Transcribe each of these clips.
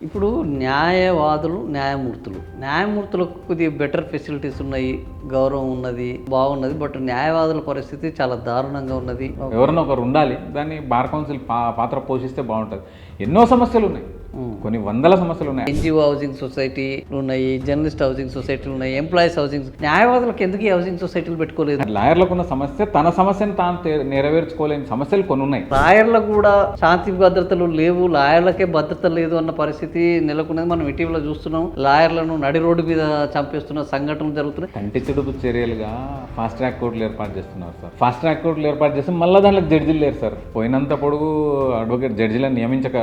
ఇప్పుడు న్యాయవాదులు, న్యాయమూర్తులకు కొద్దిగా బెటర్ ఫెసిలిటీస్ ఉన్నాయి, గౌరవం ఉన్నది, బాగున్నది. బట్ న్యాయవాదుల పరిస్థితి చాలా దారుణంగా ఉన్నది. ఎవరన్నా ఒకరు ఉండాలి, దాన్ని బార్ కౌన్సిల్ పాత్ర పోషిస్తే బాగుంటుంది. ఎన్నో సమస్యలు ఉన్నాయి, కొన్ని వందల సమస్యలు ఉన్నాయి. ఎన్జిఓ హౌసింగ్ సొసైటీ ఉన్నాయి, జర్నలిస్ట్ హౌసింగ్ సొసైటీలు ఉన్నాయి, ఎంప్లాయీస్ హౌసింగ్. న్యాయవాదులకు ఎందుకు ఈ హౌసింగ్ సొసైటీలు పెట్టుకోలేదు? లాయర్లకు ఉన్న సమస్య తన సమస్యను తాను నెరవేర్చుకోలేని సమస్యలు కొన్ని ఉన్నాయి. లాయర్లకు కూడా శాంతి భద్రతలు లేవు, లాయర్లకే భద్రత లేదు అన్న పరిస్థితి నెలకొన్నది. మనం ఇటీవల చూస్తున్నాం, లాయర్లను నడి రోడ్డు మీద చంపేస్తున్న సంఘటనలు జరుగుతున్నాయి. కంటి చెడుపు చర్యలుగా ఫాస్ట్ ట్రాక్ కోర్టులు ఏర్పాటు చేస్తున్నారు సార్. ఫాస్ట్ ట్రాక్ కోర్టులు ఏర్పాటు చేస్తే మళ్ళీ దాంట్లో జడ్జిలు లేరు సార్. పోయినంత పొడుగు అడ్వకేట్ జడ్జిలను నియమించక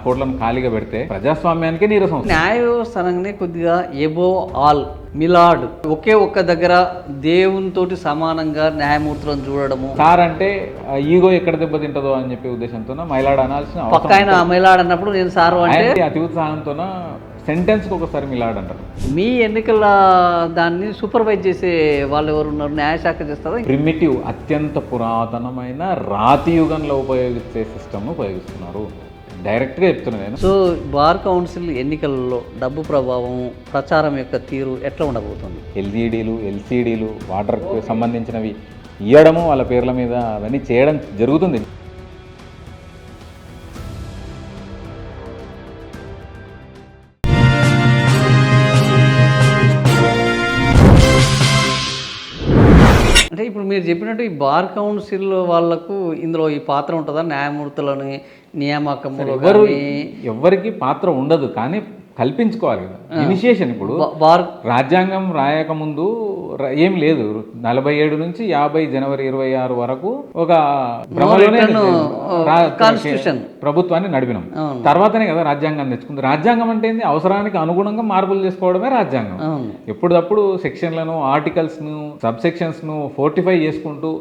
కోర్టులను ఖాళీగా పెడితే ప్రజాస్వామ్యానికే నీరసం. న్యాయ వ్యవస్థ అనగానే కొద్దిగా ఎబో ఆల్ మిలాడ్, ఒకే ఒక్క దగ్గర దేవునితోటి సమానంగా న్యాయమూర్తులను చూడడము. సార్ అంటే ఈగో ఎక్కడ దెబ్బతింటదో అని చెప్పే ఉద్దేశంతో మైలాడ్ అనాల్సిన పక్క ఆయన మైలాడ్ అన్నప్పుడు నేను సారు అంటే అతి ఉత్సాహంతో సెంటెన్స్కి ఒకసారి మిలాడ్ అంటారు. మీ ఎన్నికల దాన్ని సూపర్వైజ్ చేసే వాళ్ళు ఎవరు ఉన్నారు? న్యాయశాఖ చేస్తారా? ప్రిమిటివ్, అత్యంత పురాతనమైన రాతి యుగంలో ఉపయోగించే సిస్టమ్ను ఉపయోగిస్తున్నారు. డైరెక్ట్గా చెప్తున్నాను నేను. సో బార్ కౌన్సిల్ ఎన్నికలలో డబ్బు ప్రభావం, ప్రచారం యొక్క తీరు ఎట్లా ఉండబోతుంది? ఎల్ఈడీలు, ఎల్సీడీలు, వాటర్కి సంబంధించినవి ఇవ్వడము, వాళ్ళ పేర్ల మీద అవన్నీ చేయడం జరుగుతుంది. అంటే ఇప్పుడు మీరు చెప్పినట్టు ఈ బార్ కౌన్సిల్ వాళ్ళకు ఇందులో ఈ పాత్ర ఉంటుందా? న్యాయమూర్తులని నియామకములు ఎవరికి పాత్ర ఉండదు, కానీ కల్పించుకోవాలి కదా ఇనిషియేషన్. ఇప్పుడు రాజ్యాంగం రాయకముందు ఏం లేదు. 47 నుంచి 50 జనవరి 26 వరకు ఒక భ్రమలోనే ప్రభుత్వాన్ని నడిపినాం. తర్వాతనే కదా రాజ్యాంగాన్ని తెచ్చుకుంది. రాజ్యాంగం అంటే ఏంది? అవసరానికి అనుగుణంగా మార్పులు చేసుకోవడమే రాజ్యాంగం. ఎప్పుడప్పుడు సెక్షన్లను, ఆర్టికల్స్ను, సబ్ సెక్షన్స్ను ఫోర్టిఫై చేసుకుంటూ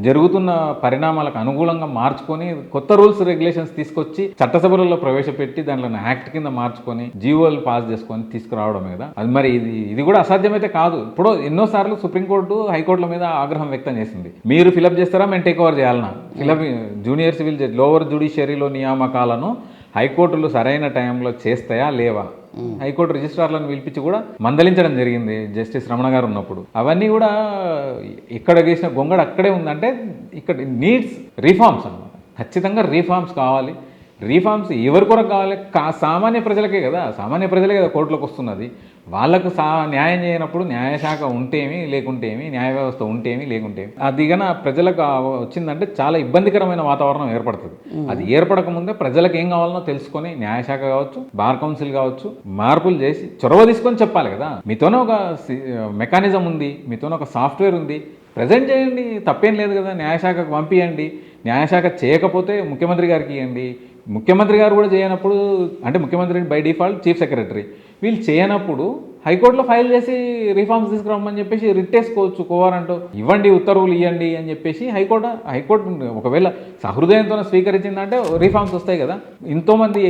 జరుగుతున్న పరిణామాలకు అనుకూలంగా మార్చుకొని కొత్త రూల్స్ రెగ్యులేషన్స్ తీసుకొచ్చి చట్టసభలలో ప్రవేశపెట్టి దాంట్లో యాక్ట్ కింద మార్చుకొని జీవోలు పాస్ చేసుకొని తీసుకురావడం కదా. అది మరి ఇది కూడా అసాధ్యమైతే కాదు. ఇప్పుడు ఎన్నోసార్లు సుప్రీంకోర్టు, హైకోర్టుల మీద ఆగ్రహం వ్యక్తం చేసింది. మీరు ఫిలప్ చేస్తారా, మేము టేక్ ఓవర్ చేయాలన్నా? జూనియర్ సివిల్ జడ్జి, లోవర్ జ్యుడిషియరీలో నియామకాలను హైకోర్టులు సరైన టైంలో చేస్తాయా లేవా? హైకోర్టు రిజిస్ట్రార్లను పిలిపించి కూడా మందలించడం జరిగింది జస్టిస్ రమణ గారు ఉన్నప్పుడు. అవన్నీ కూడా ఇక్కడ గీసిన గొంగడ అక్కడే ఉందంటే ఇక్కడ నీడ్స్ రీఫార్మ్స్ అన్నమాట. ఖచ్చితంగా రీఫార్మ్స్ కావాలి. రీఫార్మ్స్ ఎవరి కొరకు కావాలి? సామాన్య ప్రజలకే కదా. సామాన్య ప్రజలే కదా కోర్టులోకి వస్తున్నది. వాళ్ళకు న్యాయం చేయనప్పుడు న్యాయశాఖ ఉంటేమి లేకుంటేమి, న్యాయ వ్యవస్థ ఉంటేమి లేకుంటేమి, అది గన ప్రజలకు వచ్చిందంటే చాలా ఇబ్బందికరమైన వాతావరణం ఏర్పడుతుంది. అది ఏర్పడకముందే ప్రజలకు ఏం కావాలనో తెలుసుకొని న్యాయశాఖ కావచ్చు, బార్ కౌన్సిల్ కావచ్చు, మార్పులు చేసి చొరవ తీసుకొని చెప్పాలి కదా. మీతోనే ఒక మెకానిజం ఉంది, మీతోనే ఒక సాఫ్ట్వేర్ ఉంది, ప్రజెంట్ చేయండి, తప్పేం లేదు కదా. న్యాయశాఖకు పంపించండి. న్యాయశాఖ చేయకపోతే ముఖ్యమంత్రి గారికి ఇవ్వండి. ముఖ్యమంత్రి గారు కూడా చేయనప్పుడు, అంటే ముఖ్యమంత్రి బై డిఫాల్ట్ చీఫ్ సెక్రటరీ, వీళ్ళు చేయనప్పుడు హైకోర్టులో ఫైల్ చేసి రిఫార్మ్స్ తీసుకురామని చెప్పేసి రిట్టేసుకోవచ్చు. కోవారంటూ ఇవ్వండి, ఉత్తర్వులు ఇవ్వండి అని చెప్పేసి హైకోర్టు ఒకవేళ సహృదయంతో స్వీకరించిందంటే రిఫార్మ్స్ వస్తాయి కదా. ఎంతోమంది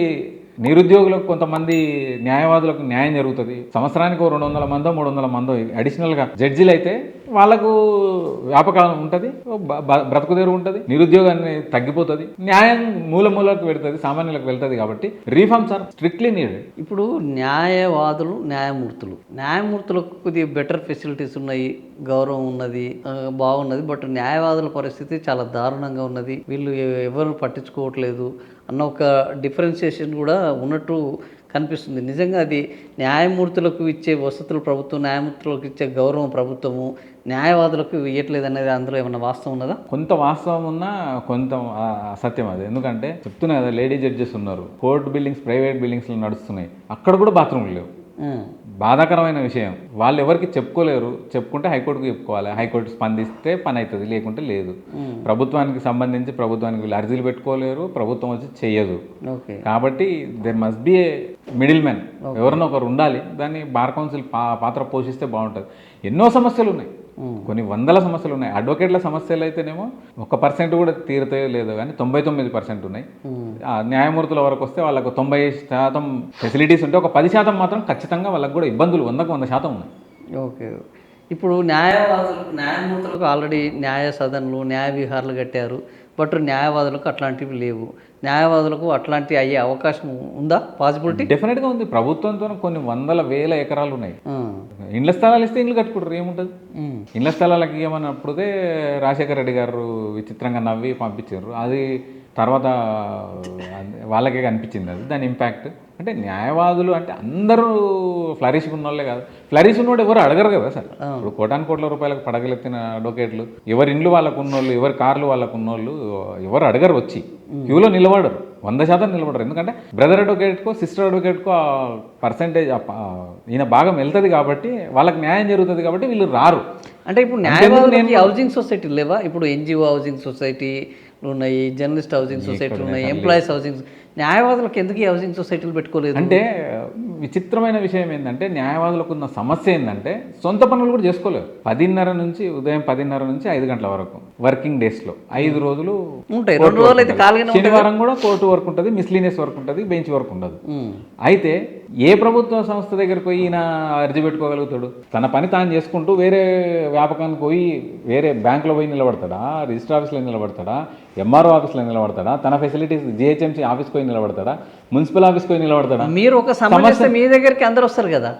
నిరుద్యోగులకు, కొంతమంది న్యాయవాదులకు న్యాయం జరుగుతుంది. సంవత్సరానికి 200 మందో 300 మందో అడిషనల్గా జడ్జీలు అయితే వాళ్ళకు వ్యాపకాలం ఉంటుంది, బ్రతుకుదేరు ఉంటుంది, నిరుద్యోగాన్ని తగ్గిపోతుంది, న్యాయం మూలకు పెడుతుంది, సామాన్యులకు వెళ్తుంది. కాబట్టి రీఫార్మ్స్ ఆర్ స్ట్రిక్ట్లీ నీడెడ్. ఇప్పుడు న్యాయవాదులు, న్యాయమూర్తులకు కొద్దిగా బెటర్ ఫెసిలిటీస్ ఉన్నాయి, గౌరవం ఉన్నది, బాగున్నది. బట్ న్యాయవాదుల పరిస్థితి చాలా దారుణంగా ఉన్నది. వీళ్ళు ఎవరు పట్టించుకోవట్లేదు అన్న ఒక డిఫరెన్షియేషన్ కూడా ఉన్నట్టు కనిపిస్తుంది. నిజంగా అది న్యాయమూర్తులకు ఇచ్చే వసతులు ప్రభుత్వం, న్యాయమూర్తులకు ఇచ్చే గౌరవం ప్రభుత్వము, న్యాయవాదులకు ఇవ్వట్లేదు అనేది అందులో ఏమన్నా వాస్తవం ఉన్నదా? కొంత వాస్తవం ఉన్నా కొంత అసత్యం అది. ఎందుకంటే చెప్తున్నా కదా, లేడీ జడ్జెస్ ఉన్నారు, కోర్టు బిల్డింగ్స్, ప్రైవేట్ బిల్డింగ్స్లో నడుస్తున్నాయి, అక్కడ కూడా బాత్రూమ్లు లేవు. బాధాకరమైన విషయం. వాళ్ళు ఎవరికి చెప్పుకోలేరు. చెప్పుకుంటే హైకోర్టుకు చెప్పుకోవాలి. హైకోర్టు స్పందిస్తే పని అవుతుంది, లేకుంటే లేదు. ప్రభుత్వానికి సంబంధించి ప్రభుత్వానికి వీళ్ళు అర్జీలు పెట్టుకోలేరు, ప్రభుత్వం వచ్చి చెయ్యదు. కాబట్టి there must be a middle man, ఎవరన్నా ఒకరు ఉండాలి. దాన్ని బార్ కౌన్సిల్ పాత్ర పోషిస్తే బాగుంటుంది. ఎన్నో సమస్యలు ఉన్నాయి, కొన్ని వందల సమస్యలు ఉన్నాయి. అడ్వకేట్ల సమస్యలు అయితేనేమో 1% కూడా తీరుతాయో లేదో కానీ 99% ఉన్నాయి. న్యాయమూర్తుల వరకు వస్తే వాళ్ళకు 90% ఫెసిలిటీస్ ఉంటే ఒక 10% మాత్రం ఖచ్చితంగా వాళ్ళకు కూడా ఇబ్బందులు 100% ఉన్నాయి. ఓకే. ఇప్పుడు న్యాయమూర్తులకు ఆల్రెడీ న్యాయ సదన్లు, న్యాయ విహారాలు కట్టారు. బట్ న్యాయవాదులకు అట్లాంటివి లేవు. న్యాయవాదులకు అట్లాంటి అయ్యే అవకాశం ఉందా, పాసిబిలిటీ? డెఫినెట్గా ఉంది. ప్రభుత్వంతో కొన్ని వందల వేల ఎకరాలు ఉన్నాయి. ఇండ్ల స్థలాలు ఇస్తే ఇండ్లు కట్టుకుంటారు, ఏముంటుంది. ఇండ్ల స్థలాలకి ఏమన్నప్పుడే రాజశేఖర రెడ్డి గారు విచిత్రంగా నవ్వి పంపించారు. అది తర్వాత వాళ్ళకే కనిపించింది అది దాని ఇంపాక్ట్. అంటే న్యాయవాదులు అంటే అందరూ ఫ్లరిష్ ఉన్న వాళ్ళే కాదు. ఫ్లరిష్ ఉన్నోడు ఎవరు అడగరు కదా సార్. ఇప్పుడు కోటాను కోట్ల రూపాయలకు పడగలెత్తిన అడ్వకేట్లు, ఎవరి ఇండ్లు వాళ్ళకు ఉన్నోళ్ళు, ఎవరి కార్లు వాళ్ళకు ఉన్నోళ్ళు ఎవరు అడగరు, వచ్చి క్యూలో నిలబడరు, 100% నిలబడరు. ఎందుకంటే బ్రదర్ అడ్వకేట్కో సిస్టర్ అడ్వకేట్కో పర్సంటేజ్ ఈయన భాగం వెళ్తుంది కాబట్టి, వాళ్ళకి న్యాయం జరుగుతుంది కాబట్టి వీళ్ళు రారు. అంటే ఇప్పుడు న్యాయవాదులకి హౌసింగ్ సొసైటీలు లేవా? ఇప్పుడు ఎన్జిఓ హౌసింగ్ సొసైటీ ఉన్నాయి, జర్నలిస్ట్ హౌసింగ్ సొసైటీలు ఉన్నాయి, ఎంప్లాయీస్ హౌసింగ్. న్యాయవాదులకు ఎందుకు ఈ హౌసింగ్ సొసైటీలు పెట్టుకోలేదు? అంటే విచిత్రమైన విషయం ఏంటంటే, న్యాయవాదులకు ఉన్న సమస్య ఏంటంటే సొంత పనులు కూడా చేసుకోలేరు. ఉదయం 10:30 నుంచి 5 గంటల వరకు వర్కింగ్ డేస్లో 5 రోజులు ఉంటాయి. 2 రోజులు అయితే ఖాళీగా, శనివారం కూడా కోర్టు వర్క్ ఉంటుంది, మిస్లీనియస్ వర్క్ ఉంటుంది, బెంచ్ వర్క్ ఉండదు. అయితే ఏ ప్రభుత్వ సంస్థ దగ్గరికి పోయి ఈయన అర్జీ పెట్టుకోగలుగుతాడు? తన పని తాను చేసుకుంటూ వేరే వ్యాపకానికి పోయి వేరే బ్యాంకులో పోయి నిలబడతాడా, రిజిస్టర్ ఆఫీస్లో నిలబడతాడా, ఎంఆర్ఓ ఆఫీస్లో నిలబడతాడా, తన ఫెసిలిటీస్ జిహెచ్ఎంసీ ఆఫీస్కి పోయి నిలబడతాడా, మున్సిపల్ ఆఫీస్కి పోయి నిలబడతాడా? మీరు ఒక సమస్య మీ దగ్గరికి అందరు వస్తారు కదా.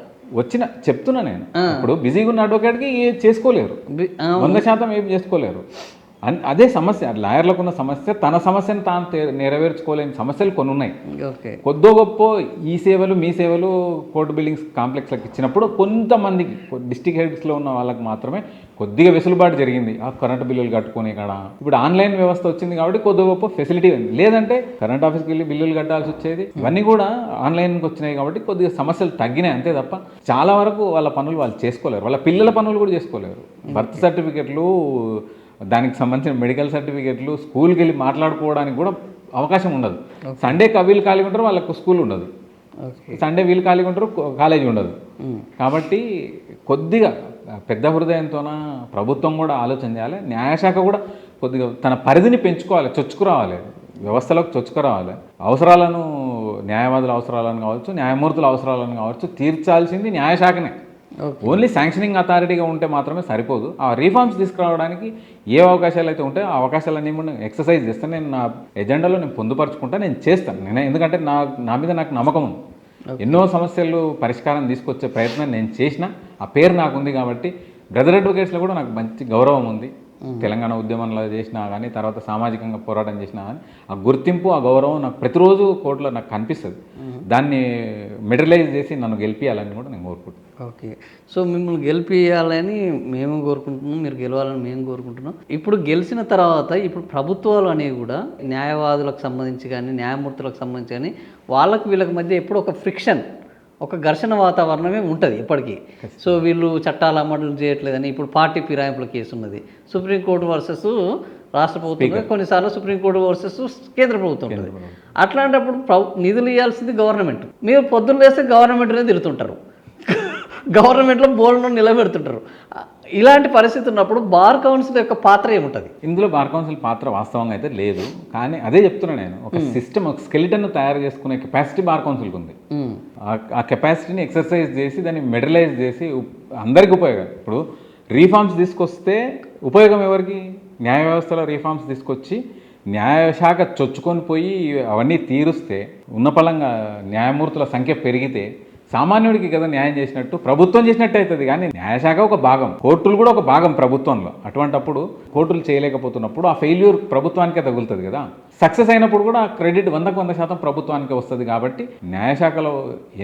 చెప్తున్నా నేను, ఇప్పుడు బిజీగా ఉన్న అడ్వకేట్కి చేసుకోలేరు, 100% ఏం చేసుకోలేరు. అదే సమస్య లాయర్లకు ఉన్న సమస్య. తన సమస్యను తాను నెరవేర్చుకోలేని సమస్యలు కొన్ని ఉన్నాయి. కొద్దో గొప్ప ఈ సేవలు మీ సేవలు కోర్టు బిల్డింగ్స్ కాంప్లెక్స్లకు ఇచ్చినప్పుడు కొంతమందికి డిస్ట్రిక్ట్ హెడ్స్లో ఉన్న వాళ్ళకి మాత్రమే కొద్దిగా వెసులుబాటు జరిగింది. ఆ కరెంటు బిల్లులు కట్టుకునే కాడ ఇప్పుడు ఆన్లైన్ వ్యవస్థ వచ్చింది కాబట్టి కొద్ది గొప్ప ఫెసిలిటీ ఉంది. లేదంటే కరెంట్ ఆఫీస్కి వెళ్ళి బిల్లులు కట్టాల్సి వచ్చేది. ఇవన్నీ కూడా ఆన్లైన్కి వచ్చినాయి కాబట్టి కొద్దిగా సమస్యలు తగ్గినాయి, అంతే తప్ప చాలా వరకు వాళ్ళ పనులు వాళ్ళు చేసుకోలేరు. వాళ్ళ పిల్లల పనులు కూడా చేసుకోలేరు. బర్త్ సర్టిఫికెట్లు, దానికి సంబంధించిన మెడికల్ సర్టిఫికెట్లు, స్కూల్కి వెళ్ళి మాట్లాడుకోవడానికి కూడా అవకాశం ఉండదు. సండే వీళ్ళు ఖాళీగా ఉంటారు, వాళ్ళకు స్కూల్ ఉండదు. సండే వీళ్ళు ఖాళీగా ఉంటారు, కాలేజీ ఉండదు. కాబట్టి కొద్దిగా పెద్ద హృదయంతోన ప్రభుత్వం కూడా ఆలోచన చేయాలి. న్యాయశాఖ కూడా కొద్దిగా తన పరిధిని పెంచుకోవాలి, చొచ్చుకురావాలి, వ్యవస్థలోకి చొచ్చుకురావాలి. అవసరాలను, న్యాయవాదుల అవసరాలను కావచ్చు, న్యాయమూర్తుల అవసరాలను కావచ్చు తీర్చాల్సింది న్యాయశాఖనే. ఓన్లీ శాంక్షనింగ్ అథారిటీగా ఉంటే మాత్రమే సరిపోదు. ఆ రీఫార్మ్స్ తీసుకురావడానికి ఏ అవకాశాలు అయితే ఉంటాయో ఆ అవకాశాలన్నీ కూడా ఎక్సర్సైజ్ చేస్తాను. నేను నా ఎజెండాలో నేను పొందుపరచుకుంటా, నేను చేస్తాను. ఎందుకంటే నా మీద నాకు నమ్మకం ఉంది. ఎన్నో సమస్యలు పరిష్కారం తీసుకొచ్చే ప్రయత్నం నేను చేసిన, ఆ పేరు నాకు ఉంది కాబట్టి. బ్రదర్ అడ్వకేట్స్లో కూడా నాకు మంచి గౌరవం ఉంది. తెలంగాణ ఉద్యమంలో చేసినా కానీ, తర్వాత సామాజికంగా పోరాటం చేసినా కానీ ఆ గుర్తింపు, ఆ గౌరవం నాకు ప్రతిరోజు కోర్టులో నాకు కనిపిస్తుంది. దాన్ని మెటీరియలైజ్ చేసి నన్ను గెలిపియాలని కూడా నేను కోరుకుంటున్నాను. ఓకే, సో మిమ్మల్ని గెలిపియాలని మేము కోరుకుంటున్నాం, మీరు గెలవాలని మేము కోరుకుంటున్నాం. ఇప్పుడు గెలిచిన తర్వాత ఇప్పుడు ప్రభుత్వాలు అనేవి కూడా న్యాయవాదులకు సంబంధించి కానీ, న్యాయమూర్తులకు సంబంధించి కానీ, వాళ్ళకి వీళ్ళకి మధ్య ఎప్పుడు ఒక ఫ్రిక్షన్, ఒక ఘర్షణ వాతావరణమే ఉంటుంది ఎప్పటికీ. సో వీళ్ళు చట్టాలు అమలు చేయట్లేదని ఇప్పుడు పార్టీ ఫిరాయింపుల కేసు ఉన్నది. సుప్రీంకోర్టు వర్సెస్ రాష్ట్ర ప్రభుత్వం, కొన్నిసార్లు సుప్రీంకోర్టు వర్సెస్ కేంద్ర ప్రభుత్వం ఉంటుంది. అట్లాంటప్పుడు నిధులు ఇవ్వాల్సింది గవర్నమెంట్. మీరు పొద్దున్న లేస్తే గవర్నమెంట్నే తిరుగుతుంటారు, గవర్నమెంట్లో బోర్డును నిలబెడుతుంటారు. ఇలాంటి పరిస్థితి ఉన్నప్పుడు బార్ కౌన్సిల్ యొక్క పాత్ర ఏముంటుంది? ఇందులో బార్ కౌన్సిల్ పాత్ర వాస్తవంగా అయితే లేదు. కానీ అదే చెప్తున్నా నేను, ఒక సిస్టమ్, ఒక స్కెలిటన్ తయారు చేసుకునే కెపాసిటీ బార్ కౌన్సిల్కి ఉంది. ఆ కెపాసిటీని ఎక్సర్సైజ్ చేసి దాన్ని మెడలైజ్ చేసి అందరికీ ఉపయోగం. ఇప్పుడు రీఫార్మ్స్ తీసుకొస్తే ఉపయోగం ఎవరికి? న్యాయ వ్యవస్థలో రీఫార్మ్స్ తీసుకొచ్చి న్యాయశాఖ చొచ్చుకొని పోయి అవన్నీ తీరుస్తే, ఉన్నపళంగా న్యాయమూర్తుల సంఖ్య పెరిగితే సామాన్యుడికి కదా న్యాయం చేసినట్టు, ప్రభుత్వం చేసినట్టు అవుతుంది. కానీ న్యాయశాఖ ఒక భాగం, కోర్టులు కూడా ఒక భాగం ప్రభుత్వంలో. అటువంటప్పుడు కోర్టులు చేయలేకపోతున్నప్పుడు ఆ ఫెయిల్యూర్ ప్రభుత్వానికే తగులుతుంది కదా. సక్సెస్ అయినప్పుడు కూడా క్రెడిట్ 100% ప్రభుత్వానికే వస్తుంది. కాబట్టి న్యాయశాఖలో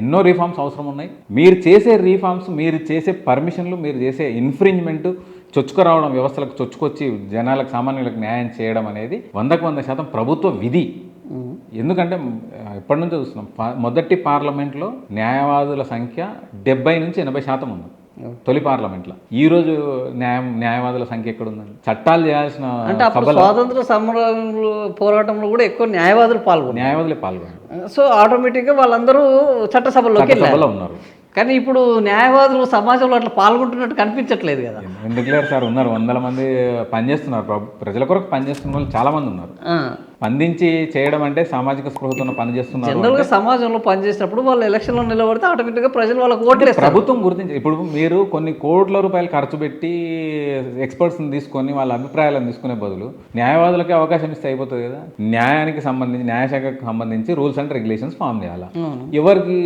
ఎన్నో రీఫార్మ్స్ అవసరం ఉన్నాయి. మీరు చేసే రీఫార్మ్స్, మీరు చేసే పర్మిషన్లు, మీరు చేసే ఇన్ఫ్రింజ్మెంట్ చొచ్చుకురావడం, వ్యవస్థలకు చొచ్చుకొచ్చి జనాలకు, సామాన్యులకు న్యాయం చేయడం అనేది 100% ప్రభుత్వ విధి. ఎందుకంటే ఎప్పటి నుంచో చూస్తున్నాం, మొదటి పార్లమెంట్లో న్యాయవాదుల సంఖ్య 70 నుంచి 80% ఉంది. తొలి పార్లమెంట్లో. ఈరోజు న్యాయవాదుల సంఖ్య ఎక్కడుందండి? చట్టాలు చేయాల్సిన స్వాతంత్ర సమరంలో, పోరాటంలో కూడా ఎక్కువ న్యాయవాదులే పాల్గొన్నారు. సో ఆటోమేటిక్గా వాళ్ళందరూ చట్టసభలోకి ఉన్నారు. కానీ ఇప్పుడు న్యాయవాదులు సమాజంలో అట్లా పాల్గొంటున్నట్టు కనిపించట్లేదు కదా. ఎందుకు లేరు సార్, ఉన్నారు. 100 మంది పనిచేస్తున్నారు, ప్రజల కొరకు పనిచేస్తున్న వాళ్ళు చాలా మంది ఉన్నారు. స్పందించి చేయడం అంటే సామాజిక స్పృహతో పనిచేస్తున్నారు. జనరల్గా సమాజంలో పనిచేసినప్పుడు వాళ్ళు ఎలక్షన్లో నిలబడితే ఆటోమేటిక్గా ప్రజలు వాళ్ళకి ఓట్లేస్తారు. ప్రభుత్వం గుర్తించి ఇప్పుడు మీరు కొన్ని కోట్ల రూపాయలు ఖర్చు పెట్టి ఎక్స్పర్ట్స్ని తీసుకొని వాళ్ళ అభిప్రాయాలను తీసుకునే బదులు న్యాయవాదులకి అవకాశం ఇస్తే అయిపోతుంది కదా. న్యాయానికి సంబంధించి న్యాయశాఖకు సంబంధించి రూల్స్ అండ్ రెగ్యులేషన్స్ ఫామ్ చేయాలి. ఎవరికి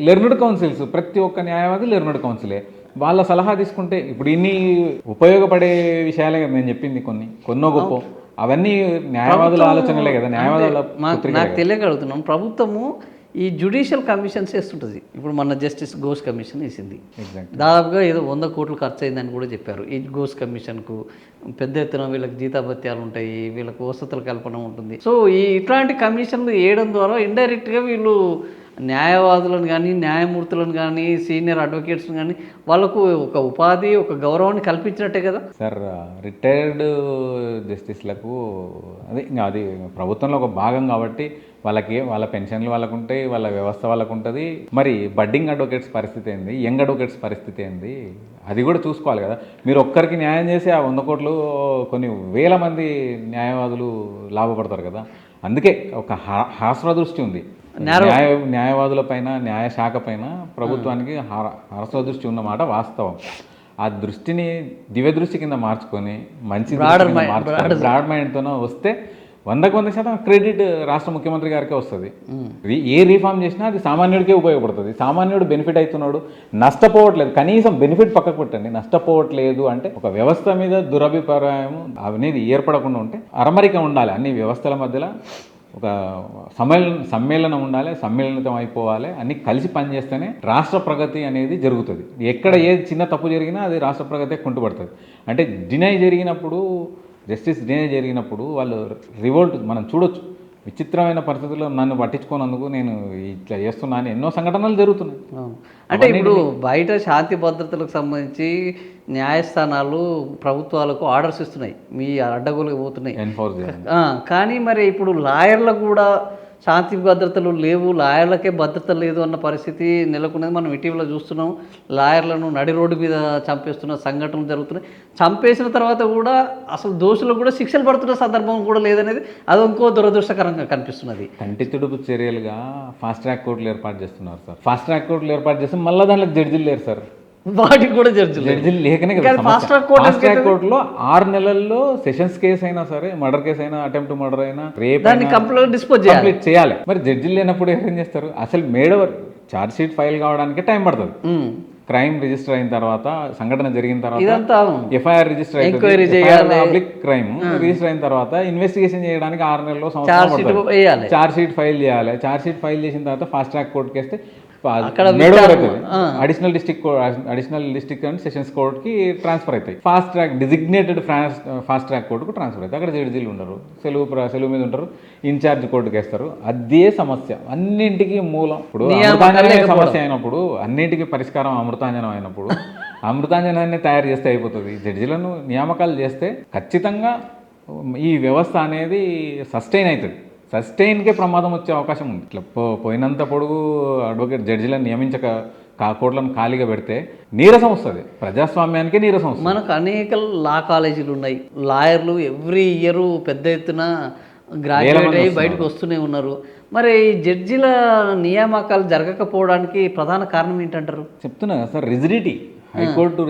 లెర్నడ్ కౌన్సిల్స్, ప్రతి ఒక్క న్యాయవాది లెర్నడ్ కౌన్సిలే. వాళ్ళ సలహా తీసుకుంటే ఇప్పుడు ఇన్ని ఉపయోగపడే విషయాలే నేను చెప్పింది, కొన్నో గొప్ప అవన్నీ న్యాయవాదుల ఆలోచనలే కదా. న్యాయవాదుల నాకు తెలియగలుగుతున్నాం, ప్రభుత్వము ఈ జ్యుడిషియల్ కమిషన్స్ వేస్తుంటుంది. ఇప్పుడు మన జస్టిస్ ఘోష్ కమిషన్ వేసింది, దాదాపుగా ఏదో 100 కోట్లు ఖర్చు అయిందని కూడా చెప్పారు. ఈ ఘోష్ కమిషన్కు పెద్ద ఎత్తున వీళ్ళకి జీతాభత్యాలు ఉంటాయి, వీళ్ళకి వసతుల కల్పన ఉంటుంది. సో ఇట్లాంటి కమిషన్లు వేయడం ద్వారా ఇండైరెక్ట్గా వీళ్ళు న్యాయవాదులను కానీ న్యాయమూర్తులను కానీ సీనియర్ అడ్వకేట్స్ని కానీ వాళ్ళకు ఒక ఉపాధి, ఒక గౌరవాన్ని కల్పించినట్టే కదా సార్. రిటైర్డ్ జస్టిస్లకు అది ఇంకా అది ప్రభుత్వంలో ఒక భాగం కాబట్టి వాళ్ళ పెన్షన్లు వాళ్ళకు ఉంటాయి, వాళ్ళ వ్యవస్థ వాళ్ళకు ఉంటుంది. మరి బడ్డింగ్ అడ్వకేట్స్ పరిస్థితి ఏంది, యంగ్ అడ్వకేట్స్ పరిస్థితి ఏంది, అది కూడా చూసుకోవాలి కదా. మీరు ఒక్కరికి న్యాయం చేసి ఆ 100 కోట్లు కొన్ని వేల మంది న్యాయవాదులు లాభపడతారు కదా. అందుకే ఒక హాస్ర దృష్టి ఉంది న్యాయవాదుల పైన, న్యాయశాఖ పైన ప్రభుత్వానికి హాస్ర దృష్టి ఉన్నమాట వాస్తవం. ఆ దృష్టిని దివ్య దృష్టి కింద మార్చుకొని మంచి బ్రాడ్ మైండ్తోనే వస్తే 100% క్రెడిట్ రాష్ట్ర ముఖ్యమంత్రి గారికే వస్తుంది. ఏ రీఫార్మ్ చేసినా అది సామాన్యుడికే ఉపయోగపడుతుంది. సామాన్యుడు బెనిఫిట్ అవుతున్నాడు, నష్టపోవట్లేదు. కనీసం బెనిఫిట్ పక్కకు పెట్టండి, నష్టపోవట్లేదు అంటే ఒక వ్యవస్థ మీద దురభిప్రాయం అనేది ఏర్పడకుండా ఉంటే అరమరిక ఉండాలి. అన్ని వ్యవస్థల మధ్యలో ఒక సమ్మేళనం ఉండాలి, సమ్మేళనితం అయిపోవాలి. అన్ని కలిసి పనిచేస్తేనే రాష్ట్ర ప్రగతి అనేది జరుగుతుంది. ఎక్కడ ఏ చిన్న తప్పు జరిగినా అది రాష్ట్ర ప్రగతి కుంటుపడుతుంది. అంటే జస్టిస్ డినై జరిగినప్పుడు వాళ్ళు రివోల్ట్ మనం చూడొచ్చు. విచిత్రమైన పరిస్థితుల్లో నన్ను పట్టించుకోనందుకు నేను ఇట్లా చేస్తున్నాను ఎన్నో సంఘటనలు జరుగుతున్నాయి. అంటే ఇప్పుడు బయట శాంతి భద్రతలకు సంబంధించి న్యాయస్థానాలు ప్రభుత్వాలకు ఆర్డర్స్ ఇస్తున్నాయి, మీ అడ్డగోలుగా పోతున్నాయి, కానీ మరి ఇప్పుడు లాయర్లకు కూడా శాంతి భద్రతలు లేవు, లాయర్లకే భద్రత లేదు అన్న పరిస్థితి నెలకొన్నది. మనం ఇటీవల చూస్తున్నాం, లాయర్లను నడి రోడ్డు మీద చంపేస్తున్న సంఘటనలు జరుగుతున్నాయి. చంపేసిన తర్వాత కూడా అసలు దోషులకు కూడా శిక్షలు పడుతున్న సందర్భం కూడా లేదనేది అది ఇంకో దురదృష్టకరంగా కనిపిస్తున్నది. కంటి తుడుపు చర్యలుగా ఫాస్ట్ ట్రాక్ కోర్టులు ఏర్పాటు చేస్తున్నారు సార్. ఫాస్ట్ ట్రాక్ కోర్టులు ఏర్పాటు చేస్తే మళ్ళీ దాంట్లో జడ్జిలు లేరు సార్. వాటికి కూడా జడ్జిలు లేకనే ఫాస్ట్ ట్రాక్ కోర్టులో 6 నెలల్లో సెషన్స్ కేసు అయినా సరే, మర్డర్ కేసు అయినా, అటెంప్ట్ మర్డర్ అయినా, రేప్ కంప్లీట్ చేయాలి. మరి జడ్జిలు లేనప్పుడు ఏం చేస్తారు? అసలు మేడవర్ ఛార్జ్ షీట్ ఫైల్ కావడానికి టైం పడుతుంది. క్రైమ్ రిజిస్టర్ అయిన తర్వాత, సంఘటన జరిగిన తర్వాత ఎఫ్ఐఆర్ రిజిస్టర్ అవుతుంది, క్రైమ్ రిజిస్టర్ అయిన తర్వాత ఇన్వెస్టిగేషన్ చేయడానికి 6 నెలల్లో సంవత్సరం ఛార్జ్ షీట్ ఫైల్ చేయాలి. ఛార్జ్ షీట్ ఫైల్ చేసిన తర్వాత ఫాస్ట్ ట్రాక్ కోర్టుకి వేస్తే అడిషనల్ డిస్ట్రిక్ట్ అండ్ సెషన్స్ కోర్టుకి ట్రాన్స్ఫర్ అవుతాయి. Fast track designated fast track కోర్టుకు ట్రాన్స్ఫర్ అవుతాయి. అక్కడ జడ్జీలు ఉండరు, సెలవు మీద ఉంటారు, ఇన్ఛార్జ్ కోర్టుకి వేస్తారు. అదే సమస్య అన్నింటికి మూలం. ఇప్పుడు అమృతాంజనం సమస్య అయినప్పుడు అన్నింటికి పరిష్కారం అమృతాంజనం అయినప్పుడు అమృతాంజనాన్ని తయారు చేస్తే అయిపోతుంది. జడ్జీలను నియామకాలు చేస్తే ఖచ్చితంగా ఈ వ్యవస్థ అనేది సస్టైన్ అవుతుంది. సస్టైన్కే ప్రమాదం వచ్చే అవకాశం ఉంది. ఇట్లా పోయినంత పొడుగు అడ్వకేట్ జడ్జిలను నియమించక కోర్టులను ఖాళీగా పెడితే నీరసం వస్తుంది, ప్రజాస్వామ్యానికే నీరసం వస్తుంది. మనకు అనేక లా కాలేజీలు ఉన్నాయి, లాయర్లు ఎవ్రీ ఇయర్ పెద్ద ఎత్తున గ్రాడ్యుయేట్ అయ్యి బయటకు వస్తూనే ఉన్నారు. మరి జడ్జిల నియామకాలు జరగకపోవడానికి ప్రధాన కారణం ఏంటంటారు? చెప్తున్నా కదా సార్, రిజిడిటీ. హైకోర్టు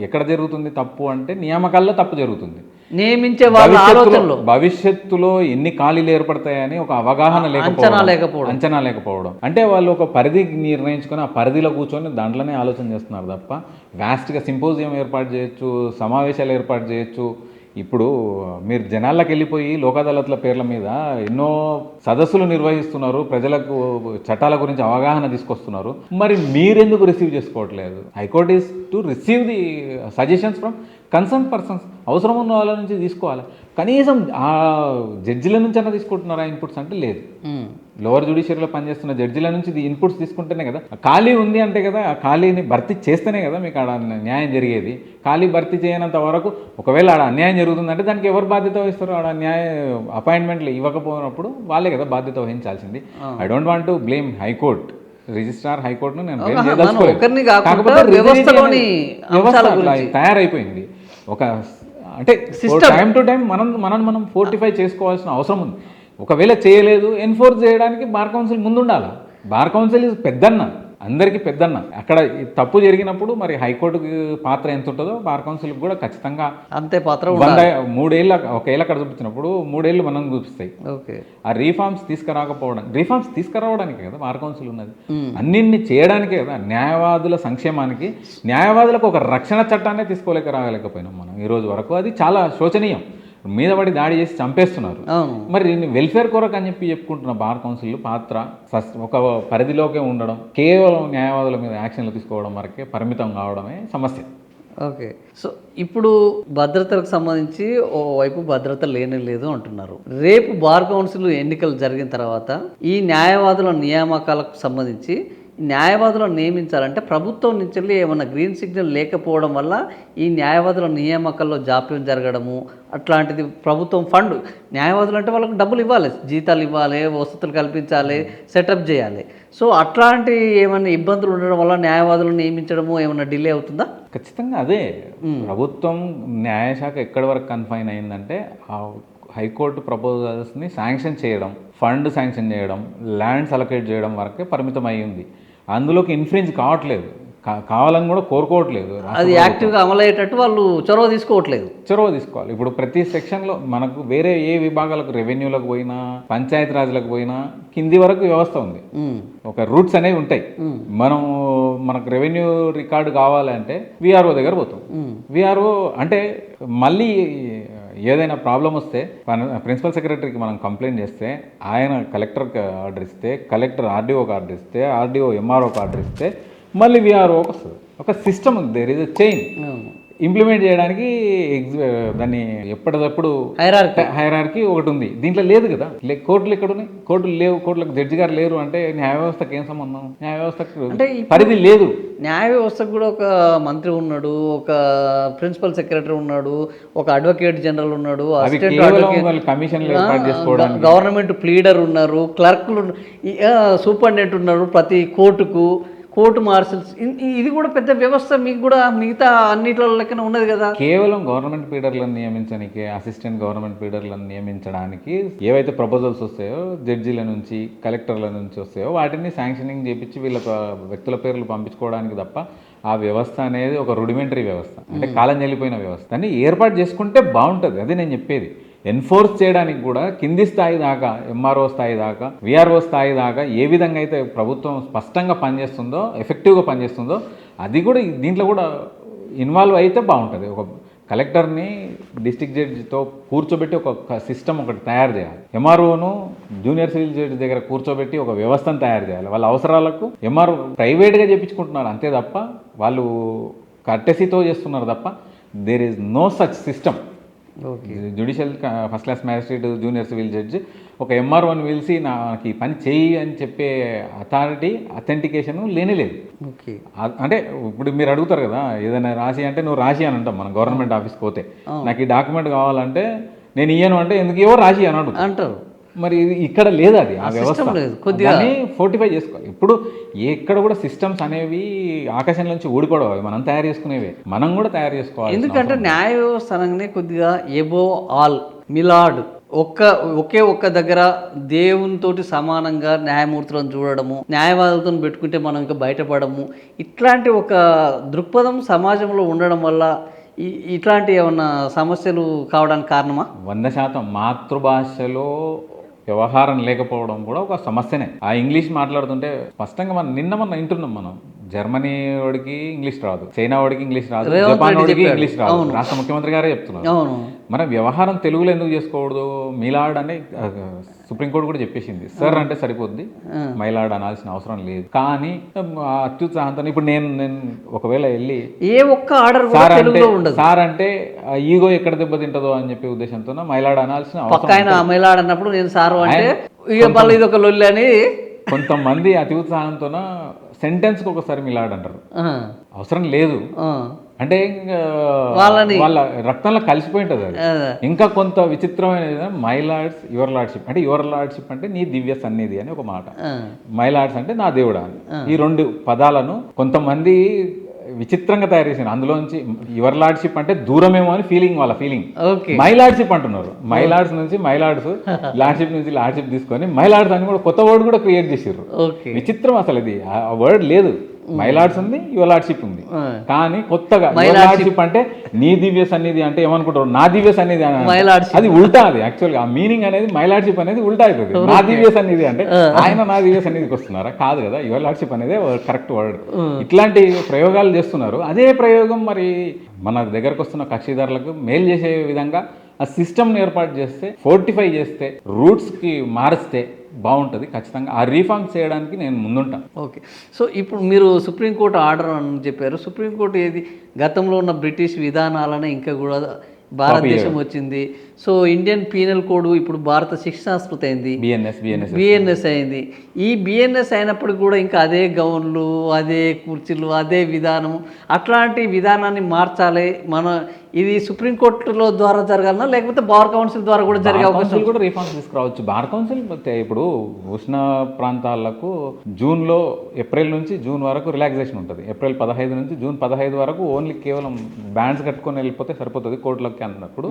ఎక్కడ జరుగుతుంది తప్పు అంటే నియామకాల్లో తప్పు జరుగుతుంది. నియమించే వాళ్ళ ఆలోచనలో భవిష్యత్తులో ఎన్ని ఖాళీలు ఏర్పడతాయని ఒక అవగాహన అంచనా లేకపోవడం. అంటే వాళ్ళు ఒక పరిధి నిర్ణయించుకొని ఆ పరిధిలో కూర్చొని దాంట్లోనే ఆలోచన చేస్తున్నారు తప్ప వ్యాస్ట్గా సింపోజియం ఏర్పాటు చేయొచ్చు, సమావేశాలు ఏర్పాటు చేయొచ్చు. ఇప్పుడు మీరు జనాల్లోకి వెళ్ళిపోయి లోక్ అదాలత్ల పేర్ల మీద ఎన్నో సదస్సులు నిర్వహిస్తున్నారు, ప్రజలకు చట్టాల గురించి అవగాహన తీసుకొస్తున్నారు. మరి మీరెందుకు రిసీవ్ చేసుకోవట్లేదు? High court is to receive the suggestions from concern persons. అవసరం ఉన్న వాళ్ళ నుంచి తీసుకోవాలి. కనీసం ఆ జడ్జిల నుంచి అన్నా తీసుకుంటున్నారా ఇన్పుట్స్ అంటే లేదు. లోవర్ జ్యుడిషియరీలో పనిచేస్తున్న జడ్జిల నుంచి ఇన్పుట్స్ తీసుకుంటేనే కదా. ఖాళీ ఉంది అంటే కదా, ఆ ఖాళీని భర్తీ చేస్తేనే కదా మీకు ఆడ న్యాయం జరిగేది. ఖాళీ భర్తీ చేయనంత వరకు ఒకవేళ ఆడ అన్యాయం జరుగుతుందంటే దానికి ఎవరు బాధ్యత వహిస్తారు? ఆడ అపాయింట్మెంట్లు ఇవ్వకపోయినప్పుడు వాళ్ళే కదా బాధ్యత వహించాల్సింది. I don't want to blame high court, registrar హైకోర్టును నేను బ్లేమ్ చేయదలుచుకోలేదు. కాకపోతే వ్యవస్థ తయారైపోయింది. ఒక అంటే టైం టు టైం మనం ఫోర్టిఫై చేసుకోవాల్సిన అవసరం ఉంది. ఒకవేళ చేయలేదు, ఎన్ఫోర్స్ చేయడానికి బార్ కౌన్సిల్ ముందు ఉండాలి. బార్ కౌన్సిల్ ఇస్ పెద్దన్న, అందరికీ పెద్దన్న. అక్కడ తప్పు జరిగినప్పుడు మరి హైకోర్టుకి పాత్ర ఎంత ఉంటుందో బార్ కౌన్సిల్కి కూడా ఖచ్చితంగా అంతే పాత్ర. 3 ఏళ్ళ ఒకేళ్ళ అక్కడ చూపించినప్పుడు 3 ఏళ్ళు మనం చూపిస్తాయి. ఓకే, ఆ రీఫార్మ్స్ తీసుకురావడానికి కదా బార్ కౌన్సిల్ ఉన్నది. అన్నింటినీ చేయడానికే కదా. న్యాయవాదుల సంక్షేమానికి, న్యాయవాదులకు ఒక రక్షణ చట్టాన్ని రాలేకపోయినాం మనం ఈ రోజు వరకు. అది చాలా శోచనీయం. మీద పడి దాడి చేసి చంపేస్తున్నారు. మరి వెల్ఫేర్ కొరకు అని చెప్పుకుంటున్న బార్ కౌన్సిల్ పాత్ర ఒక పరిధిలోకే ఉండడం, కేవలం న్యాయవాదుల మీద యాక్షన్లు తీసుకోవడం వరకే పరిమితం కావడమే సమస్య. ఓకే, సో ఇప్పుడు భద్రతకు సంబంధించి ఓవైపు భద్రత లేదు అంటున్నారు. రేపు బార్ కౌన్సిల్ ఎన్నికలు జరిగిన తర్వాత ఈ న్యాయవాదుల నియామకాలకు సంబంధించి న్యాయవాదులను నియమించాలంటే ప్రభుత్వం నుంచి ఏమన్నా గ్రీన్ సిగ్నల్ లేకపోవడం వల్ల ఈ న్యాయవాదుల నియామకాల్లో జాప్యం జరగడము అట్లాంటిది. ప్రభుత్వం ఫండ్, న్యాయవాదులు అంటే వాళ్ళకు డబ్బులు ఇవ్వాలి, జీతాలు ఇవ్వాలి, వసతులు కల్పించాలి, సెటప్ చేయాలి. సో అట్లాంటి ఏమైనా ఇబ్బందులు ఉండడం వల్ల న్యాయవాదులను నియమించడము ఏమైనా డిలే అవుతుందా? ఖచ్చితంగా అదే. ప్రభుత్వం న్యాయశాఖ ఎక్కడి వరకు కన్ఫైన్ అయిందంటే హైకోర్టు ప్రపోజల్స్ని శాంక్షన్ చేయడం, ఫండ్ శాంక్షన్ చేయడం, ల్యాండ్స్ అలొకేట్ చేయడం వరకే పరిమితం అయ్యింది. అందులోకి ఇన్ఫ్లుయెన్స్ కావట్లేదు, కావాలని కూడా కోరుకోవట్లేదు. అది యాక్టివ్గా అమలయ్యేటట్టు వాళ్ళు చొరవ తీసుకోవాలి. ఇప్పుడు ప్రతి సెక్షన్లో మనకు వేరే ఏ విభాగాలకు, రెవెన్యూలకు పోయినా, పంచాయతీ రాజ్లకు పోయినా కింది వరకు వ్యవస్థ ఉంది. ఒక రూట్స్ అనేవి ఉంటాయి. మనకు రెవెన్యూ రికార్డు కావాలంటే విఆర్ఓ దగ్గర పోతాం. విఆర్ఓ అంటే మళ్ళీ ఏదైనా ప్రాబ్లం వస్తే ప్రిన్సిపల్ సెక్రటరీకి మనం కంప్లైంట్ చేస్తే ఆయన కలెక్టర్కి ఆర్డర్ ఇస్తే, కలెక్టర్ ఆర్డీఓకి ఆర్డర్ ఇస్తే, ఆర్డీఓ ఎంఆర్ఓకి ఆర్డర్ ఇస్తే మళ్ళీ విఆర్ఓకి వస్తుంది. ఒక సిస్టమ్ ఉంది, there is a chain. Implement చేయడానికి దాన్ని ఎప్పటికప్పుడు హైరార్కీ ఒకటి ఉంది. దీంట్లో లేదు కదా. కోర్టులు ఎక్కడ ఉన్నాయి? కోర్టులు లేవు, కోర్టులకు జడ్జి గారు లేరు అంటే న్యాయ వ్యవస్థకు ఏం సంబంధం? న్యాయ వ్యవస్థకు అంటే పరిధి లేదు. న్యాయ వ్యవస్థకు కూడా ఒక మంత్రి ఉన్నాడు, ఒక ప్రిన్సిపల్ సెక్రటరీ ఉన్నాడు, ఒక అడ్వకేట్ జనరల్ ఉన్నాడు, కమిషన్లు ఏర్పాటు చేసుకోవడానికి గవర్నమెంట్ ప్లీడర్ ఉన్నారు, క్లర్క్లు, సూపరింటెండెంట్ ఉన్నారు ప్రతి కోర్టు మార్షల్స్. ఇది కూడా పెద్ద వ్యవస్థ. మీకు కూడా మిగతా అన్నిట్లో లెక్కన ఉన్నది కదా. కేవలం గవర్నమెంట్ పీడర్లను నియమించడానికి, అసిస్టెంట్ గవర్నమెంట్ పీడర్లను నియమించడానికి ఏవైతే ప్రపోజల్స్ వస్తాయో జడ్జీల నుంచి, కలెక్టర్ల నుంచి వస్తాయో వాటిని శాంక్షనింగ్ చేపించి వీళ్ళ వ్యక్తుల పేర్లు పంపించుకోవడానికి తప్ప ఆ వ్యవస్థ అనేది ఒక రుడిమెంటరీ వ్యవస్థ, అంటే కాలం చెల్లిపోయిన వ్యవస్థ. అని ఏర్పాటు చేసుకుంటే బాగుంటుంది. అది నేను చెప్పేది. ఎన్ఫోర్స్ చేయడానికి కూడా కింది స్థాయి దాకా, ఎంఆర్ఓ స్థాయి దాకా, విఆర్ఓ స్థాయి దాకా ఏ విధంగా అయితే ప్రభుత్వం స్పష్టంగా పనిచేస్తుందో, ఎఫెక్టివ్గా పనిచేస్తుందో అది కూడా దీంట్లో కూడా ఇన్వాల్వ్ అయితే బాగుంటుంది. ఒక కలెక్టర్ని డిస్ట్రిక్ట్ జడ్జితో కూర్చోబెట్టి ఒక సిస్టమ్ ఒకటి తయారు చేయాలి. ఎంఆర్ఓను జూనియర్ సివిల్ జడ్జి దగ్గర కూర్చోబెట్టి ఒక వ్యవస్థను తయారు చేయాలి. వాళ్ళ అవసరాలకు ఎంఆర్ఓ ప్రైవేట్గా చేయించుకుంటున్నారు అంతే తప్ప, వాళ్ళు కర్టెసీతో చేస్తున్నారు తప్ప there is no such system. Judicial first class magistrate, junior civil judge ఒక ఎంఆర్ఓని పిలిచి నాకు ఈ పని చేయి అని చెప్పే అథెంటికేషన్ లేనేలేదు. అంటే ఇప్పుడు మీరు అడుగుతారు కదా, ఏదైనా రాసి అంటే నువ్వు రాసి అని అంటాం మనం గవర్నమెంట్ ఆఫీస్కి పోతే. నాకు ఈ డాక్యుమెంట్ కావాలంటే నేను ఇయ్యను అంటే ఎందుకు ఏవో రాసి అని అంటారు. మరి ఇక్కడ లేదు, అది ఆ వ్యవస్థ కొద్దిగా ఫోర్టిఫై చేసుకోవాలి. ఇప్పుడు ఎక్కడ కూడా సిస్టమ్స్ అనేవి ఆకాశం నుంచి ఊడిపోవడం, అవి మనం తయారు చేసుకునేవి, మనం కూడా తయారు చేసుకోవాలి. ఎందుకంటే న్యాయ వ్యవస్థ అనగానే కొద్దిగా ఎబో ఆల్ మిలాడ్ ఒకే దగ్గర దేవునితోటి సమానంగా న్యాయమూర్తులను చూడడము, న్యాయవాదులతో పెట్టుకుంటే మనం ఇంకా బయటపడము, ఇట్లాంటి ఒక దృక్పథం సమాజంలో ఉండడం వల్ల ఇట్లాంటి ఏమన్నా సమస్యలు కావడానికి కారణమా? 100% మాతృభాషలో వ్యవహారం లేకపోవడం కూడా ఒక సమస్యనే. ఆ ఇంగ్లీష్ మాట్లాడుతుంటే స్పష్టంగా మనం వింటున్నాం. మనం జర్మనీ వాడికి ఇంగ్లీష్ రాదు, చైనా వాడికి ఇంగ్లీష్ రాదు, జపాన్ వాడికి ఇంగ్లీష్ రాదు. రాష్ట్ర ముఖ్యమంత్రి గారే చెప్తున్నారు. మన వ్యవహారం తెలుగులో ఎందుకు చేసుకోకూడదు? మీలాడ్ అని సుప్రీంకోర్టు కూడా చెప్పేసింది. సార్ అంటే సరిపోద్ది, మైలాడ్ అనాల్సిన అవసరం లేదు. కానీ అత్యుత్సాహంతో ఇప్పుడు నేను ఒకవేళ వెళ్ళి ఏ ఒక్క ఆర్డర్ సార్ అంటే ఈగో ఎక్కడ దెబ్బతింటదో అని చెప్పే ఉద్దేశంతో మైలాడ్ అనాల్సిన అవసరం. మైలాడ్ అన్నప్పుడు నేను సార్ అంటే ఇది ఒక లొల్లి అని కొంతమంది అత్యుత్సాహంతో సెంటెన్స్కి ఒకసారి మిలాడ్ అంటారు. అవసరం లేదు అంటే వాళ్ళ రక్తంలో కలిసిపోయి ఉంటుంది అది. ఇంకా కొంత విచిత్రమైన మై లార్డ్స్ యువర్ లార్డ్షిప్ అంటే, యువర్ లార్డ్షిప్ అంటే నీ దివ్య సన్నిధి అని ఒక మాట, మై లార్డ్స్ అంటే నా దేవుడా అని. ఈ 2 పదాలను కొంతమంది విచిత్రంగా తయారు చేసింది. అందులోంచి యువర్ లార్డ్షిప్ అంటే దూరమేమో అని వాళ్ళ ఫీలింగ్. ఓకే, మై లార్డ్షిప్ అంటున్నారు. మై లార్డ్స్ నుంచి మై లార్డ్స్, లార్డ్షిప్ నుంచి లార్డ్షిప్ తీసుకొని మై లార్డ్స్ అని కూడా కొత్త వర్డ్ కూడా క్రియేట్ చేసారు. ఓకే, విచిత్రం అసలు ఇది. ఆ వర్డ్ లేదు. మై లార్డ్స్ ఉంది, యువర్ లార్డ్షిప్ ఉంది. కానీ కొత్తగా యువర్ లార్డ్షిప్ అంటే నీ దివ్య సన్నిధి అంటే ఏమనుకుంటారు, నా దివ్య సన్నిధి అది ఉల్టా. అది యాక్చువల్గా ఆ మీనింగ్ అనేది మై లార్డ్షిప్ అనేది ఉల్టా అవుతుంది. నా దివ్య సన్నిధి అంటే ఆయన నా దివ్య సన్నిధికి వస్తున్నారా? కాదు కదా. యువర్ లార్డ్షిప్ అనేది కరెక్ట్ వర్డ్. ఇట్లాంటి ప్రయోగాలు చేస్తున్నారు. అదే ప్రయోగం మరి మన దగ్గరకు వస్తున్న కక్షిదారులకు మేలు చేసే విధంగా ఆ సిస్టమ్ని ఏర్పాటు చేస్తే, ఫోర్టిఫై చేస్తే, రూట్స్కి మారిస్తే బాగుంటుంది. ఖచ్చితంగా ఆ రీఫార్మ్స్ చేయడానికి నేను ముందుంటాను. ఓకే. సో ఇప్పుడు మీరు సుప్రీంకోర్టు ఆర్డర్ అని చెప్పారు. సుప్రీంకోర్టు ఏది గతంలో ఉన్న బ్రిటిష్ విధానాలనే ఇంకా కూడా భారతదేశం వచ్చింది. సో ఇండియన్ పీనల్ కోడ్ ఇప్పుడు భారత శిక్షాస్మృతి అయింది, బిఎన్ఎస్ అయింది. ఈ బిఎన్ఎస్ అయినప్పటికీ కూడా ఇంకా అదే గౌన్లు, అదే కుర్చీలు, అదే విధానము. అట్లాంటి విధానాన్ని మార్చాలి. ఇది సుప్రీంకోర్టులో ద్వారా జరగాలన్నా లేకపోతే బార్ కౌన్సిల్ ద్వారా కూడా జరిగే అవకాశం కూడా రిఫార్మ్స్ తీసుకురావచ్చు. బార్ కౌన్సిల్ ఇప్పుడు ఉష్ణ ప్రాంతాలకు ఏప్రిల్ నుంచి జూన్ వరకు రిలాక్సేషన్ ఉంటుంది. ఏప్రిల్ 15 నుంచి జూన్ 15 వరకు ఓన్లీ కేవలం బ్యాండ్స్ కట్టుకొని వెళ్ళిపోతే సరిపోతుంది కోర్టులోకి అన్నప్పుడు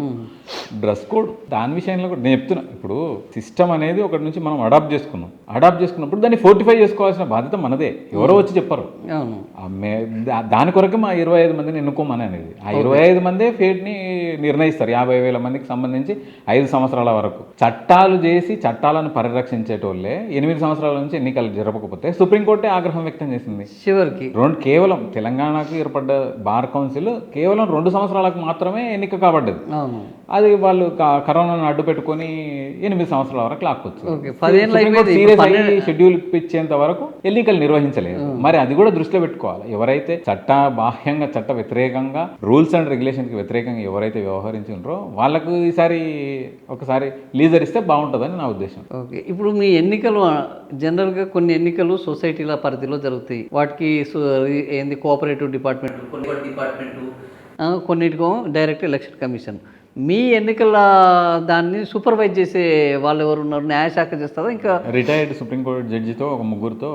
డ్రెస్ కోడ్ దాని విషయంలో కూడా నేను చెప్తున్నా. ఇప్పుడు సిస్టమ్ అనేది ఒకటి నుంచి మనం అడాప్ట్ చేసుకున్నప్పుడు దాన్ని ఫోర్టిఫై చేసుకోవాల్సిన బాధ్యత మనదే. ఎవరో వచ్చి చెప్పరు. దాని కొరకు మా 25 మందిని ఎన్నుకోమని అనేది. ఆ 25 మందే ఫేట్ని నిర్ణయిస్తారు. 50,000 మందికి సంబంధించి 5 సంవత్సరాల వరకు చట్టాలు చేసి చట్టాలను పరిరక్షించేటోళ్ళే 8 సంవత్సరాల నుంచి ఎన్నికలు జరపకపోతే సుప్రీంకోర్టే ఆగ్రహం వ్యక్తం చేసింది. చివరికి కేవలం తెలంగాణకు ఏర్పడ్డ బార్ కౌన్సిల్ కేవలం 2 సంవత్సరాలకు మాత్రమే ఎన్నిక కాబడ్డది. అది వాళ్ళు కరోనాను అడ్డు పెట్టుకొని 8 సంవత్సరాల వరకు లాక్కొచ్చు. షెడ్యూల్ ఇచ్చేంత వరకు ఎన్నికలు నిర్వహించలేదు. మరి అది కూడా దృష్టిలో పెట్టుకోవాలి. ఎవరైతే బాహ్యంగా చట్ట వ్యతిరేకంగా రూల్స్ అండ్ రెగ్యులేషన్కి వ్యతిరేకంగా ఎవరైతే వ్యవహరించారో వాళ్ళకు ఒకసారి లీజర్ ఇస్తే బాగుంటుందని నా ఉద్దేశం. ఓకే. ఇప్పుడు మీ ఎన్నికలు జనరల్గా కొన్ని ఎన్నికలు సొసైటీల పరిధిలో జరుగుతాయి. వాటికి ఏంది కోఆపరేటివ్ డిపార్ట్మెంట్, కొన్నిటికో డైరెక్ట్ ఎలక్షన్ కమిషన్. మీ ఎన్నికల దాన్ని సూపర్వైజ్ చేసే వాళ్ళు ఎవరు ఉన్నారు? న్యాయశాఖ చేస్తారా? ఇంకా రిటైర్డ్ సుప్రీంకోర్టు జడ్జితో ఒక 3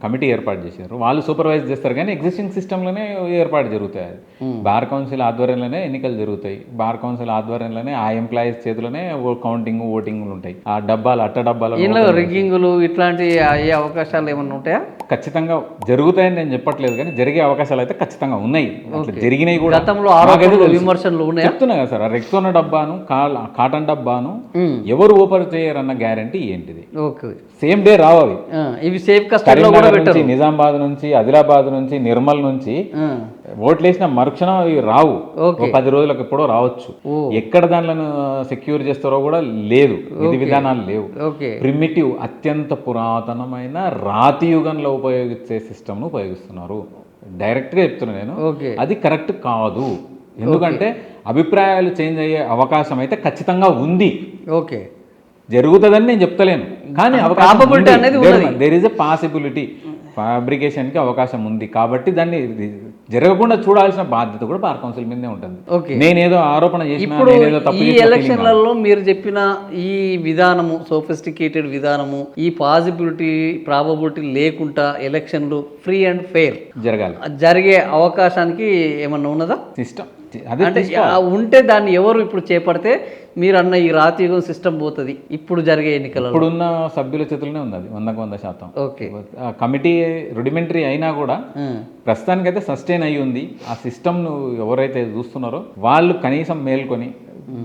కమిటీ ఏర్పాటు చేశారు. వాళ్ళు సూపర్వైజ్ చేస్తారు. కానీ ఎగ్జిస్టింగ్ సిస్టంలోనే ఏర్పాటు జరుగుతాయి. బార్ కౌన్సిల్ ఆధ్వర్యంలోనే ఎన్నికలు జరుగుతాయి. బార్ కౌన్సిల్ ఆధ్వర్యంలోనే ఆ ఎంప్లాయీస్ చేతిలోనే కౌంటింగ్, ఓటింగ్లు ఉంటాయి. ఆ అట్ట డబ్బాలు రిగ్గింగులు ఇట్లాంటి అయ్యే అవకాశాలు ఏమన్నా ఉంటాయా? ఖచ్చితంగా జరుగుతాయని నేను చెప్పట్లేదు, కానీ జరిగే అవకాశాలు అయితే ఖచ్చితంగా ఉన్నాయి. జరిగినాయి కూడా. గతంలో విమర్శలు ఉన్నాయి. చెప్తున్నా కదా సార్, రెక్సోనా డబ్బాను, కాటన్ డబ్బాను ఎవరు ఓపెన్ చేయరన్న గ్యారంటీ ఏంటిది? సేమ్ డే రావు అవి. ఇవి సేఫ్ నుంచి, నిజామాబాద్ నుంచి, ఆదిలాబాద్ నుంచి, నిర్మల్ నుంచి ఓట్లేసిన మరుక్షణం అవి రావు. 10 రోజులకు ఎప్పుడో రావచ్చు. ఎక్కడ దానిలను సెక్యూర్ చేస్తారో కూడా లేదు. విధి విధానాలు లేవు. ప్రిమిటివ్, అత్యంత పురాతనమైన రాతి యుగంలో ఉపయోగించే సిస్టమ్ ను ఉపయోగిస్తున్నారు. డైరెక్ట్ గా చెప్తున్నా నేను. అది కరెక్ట్ కాదు. ఎందుకంటే అభిప్రాయాలు చేంజ్ అయ్యే అవకాశం అయితే ఖచ్చితంగా ఉంది. ఓకే, జరుగుతుందని నేను చెప్తలేను, కానీ దేర్ ఈజ్ ఎ పాసిబిలిటీ. ఫ్యాబ్రికేషన్కి అవకాశం ఉంది. కాబట్టి దాన్ని జరగకుండా చూడాల్సిన బాధ్యత కూడా బార్ కౌన్సిల్ మీదే ఉంటుంది. నేనేదో ఆరోపణ చేసిన ఈ ఎలక్షన్లలో మీరు చెప్పిన ఈ విధానము, సోఫిస్టికేటెడ్ విధానము, ఈ ప్రాబబిలిటీ లేకుండా ఎలక్షన్లు ఫ్రీ అండ్ ఫెయిర్ జరిగే అవకాశానికి ఏమన్నా ఉన్నదా? సిస్టమ్ అంటే ఉంటే దాన్ని ఎవరు ఇప్పుడు చేపడితే మీరు అన్న ఈ రాతియుగం సిస్టమ్ పోతుంది ఇప్పుడు జరిగే ఎన్నికలలో? ఇప్పుడున్న సభ్యుల చేతుల్లోనే ఉంది అది 100%. ఓకే, కమిటీ రుడిమెంటరీ అయినా కూడా ప్రస్తుతానికైతే సస్టైన్ అయ్యి ఉంది. ఆ సిస్టమ్ను ఎవరైతే చూస్తున్నారో వాళ్ళు కనీసం మేల్కొని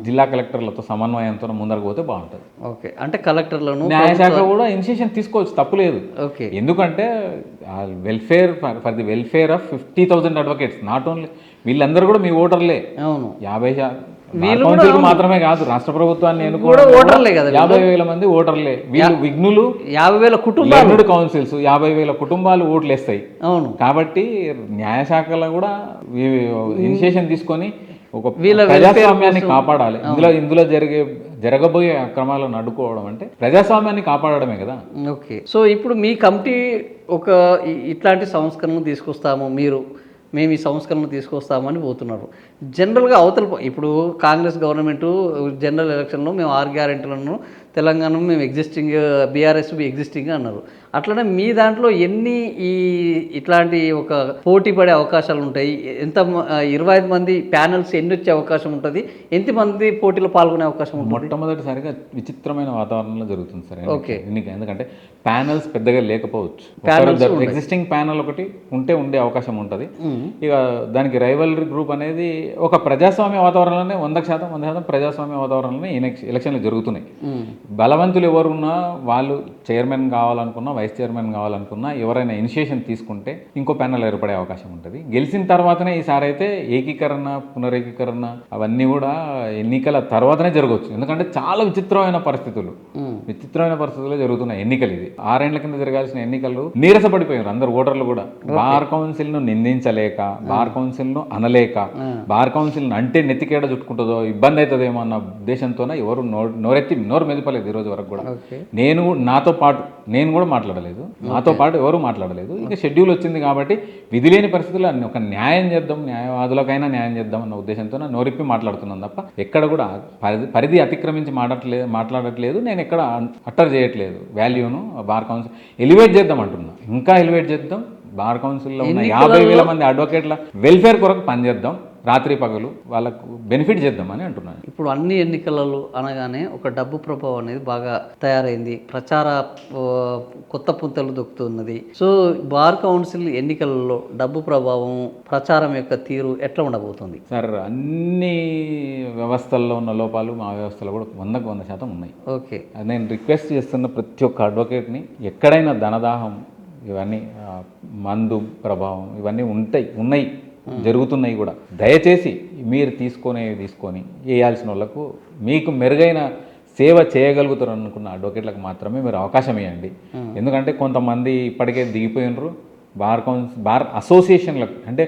జిల్లా కలెక్టర్లతో సమన్వయంతో ముందరకు పోతే బాగుంటుంది. ఓకే, అంటే కలెక్టర్లను, న్యాయశాఖ కూడా ఇనిషియేషన్ తీసుకోవచ్చు, తప్పులేదు. ఓకే, ఎందుకంటే for the welfare of 50,000 advocates, not only వీళ్ళందరూ కూడా మీ ఓటర్లే. అవును, 50,000 మాత్రమే కాదు, రాష్ట్ర ప్రభుత్వాన్ని ఓటర్లే కదా, 50,000 మంది ఓటర్లే. వీళ్ళు విఘ్నులు 50,000 కుటుంబాలు, కౌన్సిల్స్ 50,000 కుటుంబాలు ఓట్లు వేస్తాయి. అవును, కాబట్టి న్యాయశాఖలో కూడా ఇనిషియేషన్ తీసుకొని ఒక ప్రజాస్వామ్యాన్ని కాపాడాలి. ఇందులో జరగబోయే అక్రమాలను అడ్డుకోవడం అంటే ప్రజాస్వామ్యాన్ని కాపాడడమే కదా. ఓకే, సో ఇప్పుడు మీ కమిటీ ఇట్లాంటి సంస్కరణలు తీసుకొస్తాము, మేము ఈ సంస్కరణలు తీసుకొస్తామని పోతున్నారు. జనరల్గా ఇప్పుడు కాంగ్రెస్ గవర్నమెంట్ జనరల్ ఎలక్షన్లో మేము 6 గ్యారెంటీలను తెలంగాణ మేము ఎగ్జిస్టింగ్, బీఆర్ఎస్ ఎగ్జిస్టింగ్ అన్నారు. అట్లనే మీ దాంట్లో ఎన్ని ఇట్లాంటి ఒక పోటీ పడే అవకాశాలు ఉంటాయి? 25 మంది ప్యానెల్స్ ఎన్ని వచ్చే అవకాశం ఉంటుంది? ఎంతమంది పోటీలో పాల్గొనే అవకాశం ఉంటుంది? మొట్టమొదటిసారిగా విచిత్రమైన వాతావరణంలో జరుగుతుంది సార్ ఓకే. ఎందుకంటే ప్యానెల్స్ పెద్దగా లేకపోవచ్చు. ఎగ్జిస్టింగ్ ప్యానెల్ ఒకటి ఉండే అవకాశం ఉంటుంది. ఇక దానికి రైవలరీ గ్రూప్ అనేది ఒక ప్రజాస్వామ్య వాతావరణంలోనే 100% ప్రజాస్వామ్య వాతావరణంలోనే ఎలక్షన్లు జరుగుతున్నాయి. బలవంతులు ఎవరున్నా, వాళ్ళు చైర్మన్ కావాలనుకున్నా, వైస్ చైర్మన్ కావాలనుకున్నా, ఎవరైనా ఇనిషియేషన్ తీసుకుంటే ఇంకో ప్యానెల్ ఏర్పడే అవకాశం ఉంటుంది. గెలిచిన తర్వాతనే ఈసారి అయితే ఏకీకరణ, పునరేకీకరణ అవన్నీ కూడా ఎన్నికల తర్వాతనే జరగవచ్చు. ఎందుకంటే చాలా విచిత్రమైన పరిస్థితుల్లో జరుగుతున్న ఎన్నికలు ఇది. 6 ఏళ్ల కింద జరగాల్సిన ఎన్నికలు నీరసపడిపోయారు అందరు ఓటర్లు కూడా. బార్ కౌన్సిల్ ను నిందించలేక, బార్ కౌన్సిల్ ను అనలేక, బార్ కౌన్సిల్ అంటే నెత్తికేడ చుట్టుకుంటుందో, ఇబ్బంది అవుతుందేమో అన్న ఉద్దేశంతోనే ఎవరు నోరు మెదపలేదు ఈ రోజు వరకు కూడా. నేను కూడా మాట్లాడలేదు, నాతో పాటు ఎవరు మాట్లాడలేదు. ఇంకా షెడ్యూల్ వచ్చింది కాబట్టి విధి లేని పరిస్థితుల్లో ఒక న్యాయం చేద్దాం, న్యాయవాదులకైనా న్యాయం చేద్దాం అన్న ఉద్దేశంతో నోరిప్పి మాట్లాడుతున్నాం తప్ప ఎక్కడ కూడా పరిధి అతిక్రమించి మాట్లాడట్లేదు. నేను ఎక్కడ అట్టర్ చేయట్లేదు. వాల్యూను బార్ కౌన్సిల్ ఎలివేట్ చేద్దాం అంటున్నా. ఇంకా ఎలివేట్ చేద్దాం. బార్ కౌన్సిల్లో ఉన్న 50,000 మంది అడ్వకేట్ల వెల్ఫేర్ కొరకు పనిచేద్దాం. రాత్రి పగలు వాళ్ళకు బెనిఫిట్ చేద్దామని అంటున్నాను. ఇప్పుడు అన్ని ఎన్నికలలో అనగానే ఒక డబ్బు ప్రభావం అనేది బాగా తయారైంది. ప్రచార కొత్త పుంతలు దొక్కుతున్నది. సో బార్ కౌన్సిల్ ఎన్నికలలో డబ్బు ప్రభావం, ప్రచారం యొక్క తీరు ఎట్లా ఉండబోతుంది సార్? అన్ని వ్యవస్థల్లో ఉన్న లోపాలు మా వ్యవస్థలో కూడా 100% ఉన్నాయి. ఓకే. నేను రిక్వెస్ట్ చేస్తున్న ప్రతి ఒక్క అడ్వకేట్ని, ఎక్కడైనా ధనదాహం, ఇవన్నీ మందు ప్రభావం ఇవన్నీ ఉన్నాయి, జరుగుతున్నాయి కూడా. దయచేసి మీరు తీసుకొని వేయాల్సిన వాళ్ళకు, మీకు మెరుగైన సేవ చేయగలుగుతారు అనుకున్న అడ్వకేట్లకు మాత్రమే మీరు అవకాశం ఇవ్వండి. ఎందుకంటే కొంతమంది ఇప్పటికే దిగిపోయినరు. బార్ అసోసియేషన్లకు, అంటే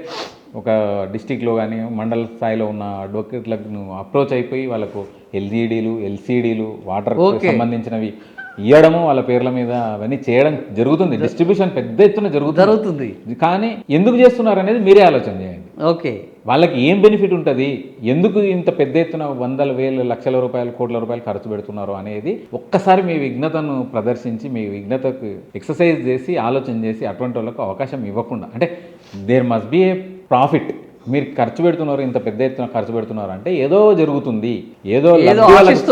ఒక డిస్టిక్లో కానీ మండల స్థాయిలో ఉన్న అడ్వకేట్లకు అప్రోచ్ అయిపోయి వాళ్ళకు ఎల్సీడీలు వాటర్కి సంబంధించినవి ఇవ్వడము, వాళ్ళ పేర్ల మీద అవన్నీ చేయడం జరుగుతుంది. డిస్ట్రిబ్యూషన్ పెద్ద ఎత్తున జరుగుతుంది. కానీ ఎందుకు చేస్తున్నారు అనేది మీరే ఆలోచన చేయండి. ఓకే. వాళ్ళకి ఏం బెనిఫిట్ ఉంటుంది, ఎందుకు ఇంత పెద్ద ఎత్తున 100,000 లక్షల రూపాయలు, కోట్ల రూపాయలు ఖర్చు పెడుతున్నారు అనేది ఒక్కసారి మీ విఘ్నతను ప్రదర్శించి, మీ విఘ్నతకు ఎక్సర్సైజ్ చేసి, ఆలోచన చేసి అటువంటి వాళ్ళకు అవకాశం ఇవ్వకుండా, అంటే there must be a profit. మీరు ఖర్చు పెడుతున్నారు, ఇంత పెద్ద ఎత్తున ఖర్చు పెడుతున్నారు అంటే ఏదో జరుగుతుంది, ఏదో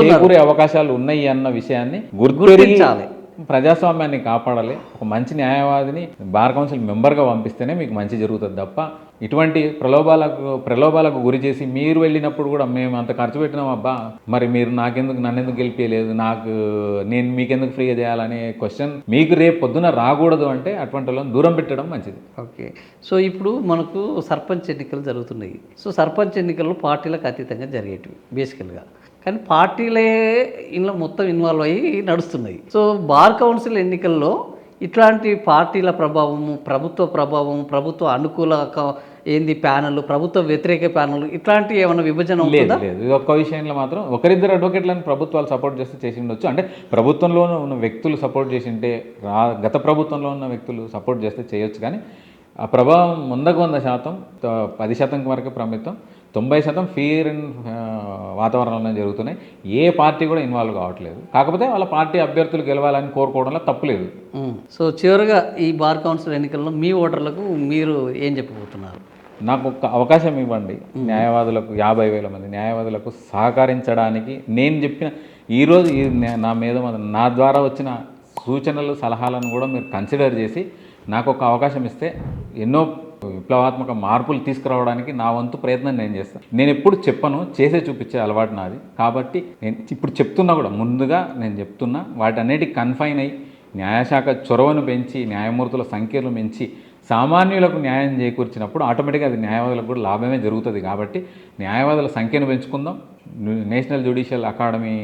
చేకూరే అవకాశాలు ఉన్నాయి అన్న విషయాన్ని గుర్తించాలి. ప్రజాస్వామ్యాన్ని కాపాడాలి. ఒక మంచి న్యాయవాదిని బార్ కౌన్సిల్ మెంబర్గా పంపిస్తేనే మీకు మంచి జరుగుతుంది తప్ప ఇటువంటి ప్రలోభాలకు గురి చేసి మీరు వెళ్ళినప్పుడు కూడా మేము అంత ఖర్చు పెట్టినాం అబ్బా, మరి మీరు నన్నెందుకు గెలిపేయలేదు, నేను మీకెందుకు ఫ్రీగా చేయాలనే క్వశ్చన్ మీకు రేపు పొద్దున రాకూడదు. అంటే అటువంటి వాళ్ళని దూరం పెట్టడం మంచిది. ఓకే. సో ఇప్పుడు మనకు సర్పంచ్ ఎన్నికలు జరుగుతున్నాయి. సో సర్పంచ్ ఎన్నికలు పార్టీలకు అతీతంగా జరిగేటివి బేసికల్గా, కానీ పార్టీలే ఇందులో మొత్తం ఇన్వాల్వ్ అయ్యి నడుస్తున్నాయి. సో బార్ కౌన్సిల్ ఎన్నికల్లో ఇట్లాంటి పార్టీల ప్రభావము, ప్రభుత్వ అనుకూల ప్యానల్, ప్రభుత్వ వ్యతిరేక ప్యానల్, ఇట్లాంటి ఏమైనా విభజన ఉంటుందా? లేదు. ఒక్క విషయంలో మాత్రం ఒకరిద్దరు అడ్వకేట్లను ప్రభుత్వాలు సపోర్ట్ చేసి ఉండొచ్చు. అంటే ప్రభుత్వంలో ఉన్న వ్యక్తులు సపోర్ట్ చేసింటే, గత ప్రభుత్వంలో ఉన్న వ్యక్తులు సపోర్ట్ చేస్తే చేయొచ్చు. కానీ ఆ ప్రభావం 100% 10% వరకు పరిమితం. 90% ఫీర్ అండ్ వాతావరణంలో జరుగుతున్నాయి. ఏ పార్టీ కూడా ఇన్వాల్వ్ కావట్లేదు. కాకపోతే వాళ్ళ పార్టీ అభ్యర్థులు గెలవాలని కోరుకోవడంలో తప్పులేదు. సో చివరిగా ఈ బార్ కౌన్సిల్ ఎన్నికల్లో మీ ఓటర్లకు మీరు ఏం చెప్పబోతున్నారు? నాకు ఒక అవకాశం ఇవ్వండి. న్యాయవాదులకు 50,000 మంది న్యాయవాదులకు సహకరించడానికి నేను చెప్పిన ఈరోజు నా ద్వారా వచ్చిన సూచనలు, సలహాలను కూడా మీరు కన్సిడర్ చేసి నాకు ఒక అవకాశం ఇస్తే ఎన్నో విప్లవాత్మక మార్పులు తీసుకురావడానికి నా వంతు ప్రయత్నం నేను చేస్తాను. నేను ఎప్పుడు చెప్పను, చేసే చూపించే అలవాటు నాది. కాబట్టి నేను ఇప్పుడు చెప్తున్నా కూడా, ముందుగా నేను చెప్తున్నా, వాటన్నిటికి కన్ఫైన్ అయ్యి న్యాయశాఖ చొరవను పెంచి, న్యాయమూర్తుల సంఖ్యను పెంచి సామాన్యులకు న్యాయం చేకూర్చినప్పుడు ఆటోమేటిక్గా అది న్యాయవాదులకు కూడా లాభమే జరుగుతుంది. కాబట్టి న్యాయవాదుల సంఖ్యను పెంచుకుందాం. నేషనల్ జ్యుడిషియల్ అకాడమీ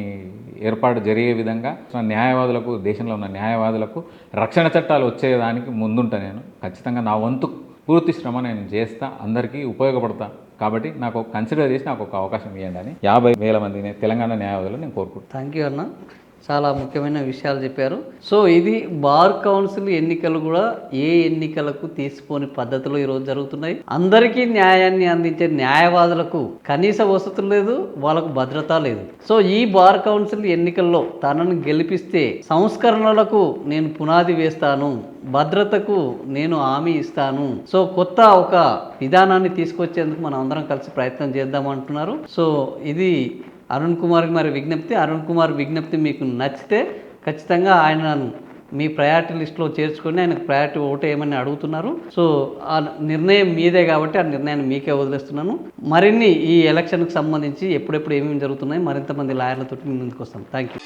ఏర్పాటు జరిగే విధంగా న్యాయవాదులకు, దేశంలో ఉన్న న్యాయవాదులకు రక్షణ చట్టాలు వచ్చేదానికి ముందుంటా. నేను ఖచ్చితంగా నా వంతు పూర్తి శ్రమ నేను చేస్తా, అందరికీ ఉపయోగపడతా. కాబట్టి నాకు కన్సిడర్ చేసి నాకు ఒక అవకాశం ఇవ్వండి అని 50,000 మంది తెలంగాణ న్యాయవాదులు నేను కోరుకుంటాను. థ్యాంక్ యూ అన్న. చాలా ముఖ్యమైన విషయాలు చెప్పారు. సో ఇది బార్ కౌన్సిల్ ఎన్నికలు కూడా ఏ ఎన్నికలకు తీసిపోని పద్ధతిలో ఈరోజు జరుగుతున్నాయి. అందరికీ న్యాయాన్ని అందించే న్యాయవాదులకు కనీస వసతులు లేదు, వాళ్ళకు భద్రత లేదు. సో ఈ బార్ కౌన్సిల్ ఎన్నికల్లో తనను గెలిపిస్తే సంస్కరణలకు నేను పునాది వేస్తాను, భద్రతకు నేను హామీ ఇస్తాను. సో కొత్త ఒక విధానాన్ని తీసుకొచ్చేందుకు మనం అందరం కలిసి ప్రయత్నం చేద్దామంటున్నారు. సో ఇది అరుణ్ కుమార్ మరి విజ్ఞప్తి. అరుణ్ కుమార్ విజ్ఞప్తి మీకు నచ్చితే ఖచ్చితంగా ఆయనను మీ ప్రయారిటీ లిస్ట్లో చేర్చుకొని ఆయనకు ప్రయారిటీ ఓటు ఏమని అడుగుతున్నారు. సో ఆ నిర్ణయం మీదే కాబట్టి ఆ నిర్ణయాన్ని మీకే వదిలేస్తున్నాను. మరిన్ని ఈ ఎలక్షన్కి సంబంధించి ఎప్పుడెప్పుడు ఏమేమి జరుగుతున్నాయి మరింత మంది లాయర్లతో ముందుకు వస్తాం. Thank you.